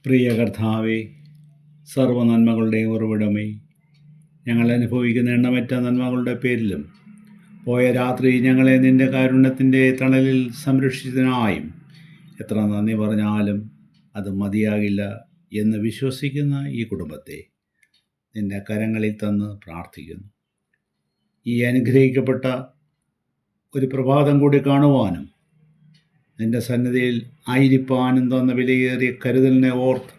പ്രിയ കർത്താവേ, സർവ്വനന്മകളുടെയും ഉറവിടമേ, ഞങ്ങൾ അനുഭവിക്കുന്ന എണ്ണമറ്റ നന്മകളുടെ പേരിലും പോയ രാത്രി ഞങ്ങളെ നിൻ്റെ കാരുണ്യത്തിൻ്റെ തണലിൽ സംരക്ഷിച്ചതിനായും എത്ര നന്ദി പറഞ്ഞാലും അത് മതിയാകില്ല എന്ന് വിശ്വസിക്കുന്ന ഈ കുടുംബത്തെ നിൻ്റെ കരങ്ങളിൽ തന്ന് പ്രാർത്ഥിക്കുന്നു. ഈ അനുഗ്രഹിക്കപ്പെട്ട ഒരു പ്രഭാതം കൂടി കാണുവാനും നിൻ്റെ സന്നിധിയിൽ ആയിരിക്കാനും തന്ന വിലയേറിയ കരുതലിനെ ഓർത്ത്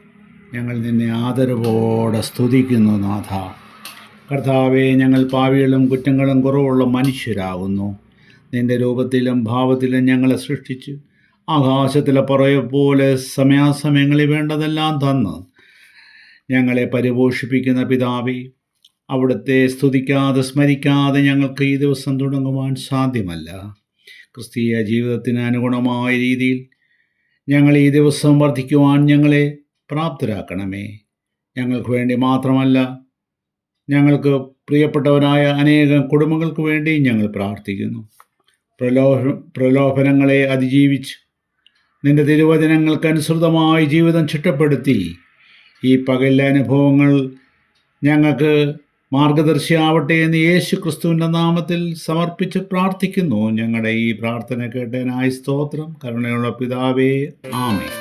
ഞങ്ങൾ നിന്നെ ആദരവോടെ സ്തുതിക്കുന്നു. നാഥ കർത്താവേ, ഞങ്ങൾ പാപികളും കുറ്റങ്ങളും കുറവുള്ള മനുഷ്യരാകുന്നു. നിൻ്റെ രൂപത്തിലും ഭാവത്തിലും ഞങ്ങളെ സൃഷ്ടിച്ച് ആകാശത്തിലെ പറയെപ്പോലെ സമയാസമയങ്ങളിൽ വേണ്ടതെല്ലാം തന്ന് ഞങ്ങളെ പരിപോഷിപ്പിക്കുന്ന പിതാവേ, അവിടുത്തെ സ്തുതിക്കാതെ സ്മരിക്കാതെ ഞങ്ങൾക്ക് ഈ ദിവസം തുടങ്ങുവാൻ സാധ്യമല്ല. ക്രിസ്തീയ ജീവിതത്തിന് അനുഗുണമായ രീതിയിൽ ഞങ്ങൾ ഈ ദിവസം വർദ്ധിക്കുവാൻ ഞങ്ങളെ പ്രാപ്തരാക്കണമേ. ഞങ്ങൾക്ക് വേണ്ടി മാത്രമല്ല, ഞങ്ങൾക്ക് പ്രിയപ്പെട്ടവരായ അനേകം കുടുംബങ്ങൾക്ക് വേണ്ടി ഞങ്ങൾ പ്രാർത്ഥിക്കുന്നു. പ്രലോഭനങ്ങളെ അതിജീവിച്ച് നിൻ്റെ തിരുവചനങ്ങൾക്കനുസൃതമായി ജീവിതം ചിട്ടപ്പെടുത്തി ഈ പകലിലെ അനുഭവങ്ങൾ ഞങ്ങൾക്ക് മാർഗദർശിയാവട്ടെ എന്ന് യേശു ക്രിസ്തുവിൻ്റെ നാമത്തിൽ സമർപ്പിച്ച് പ്രാർത്ഥിക്കുന്നു. ഞങ്ങളുടെ ഈ പ്രാർത്ഥന കേട്ടതിനായി സ്തോത്രം. കരുണയുള്ള പിതാവേ, ആമേൻ.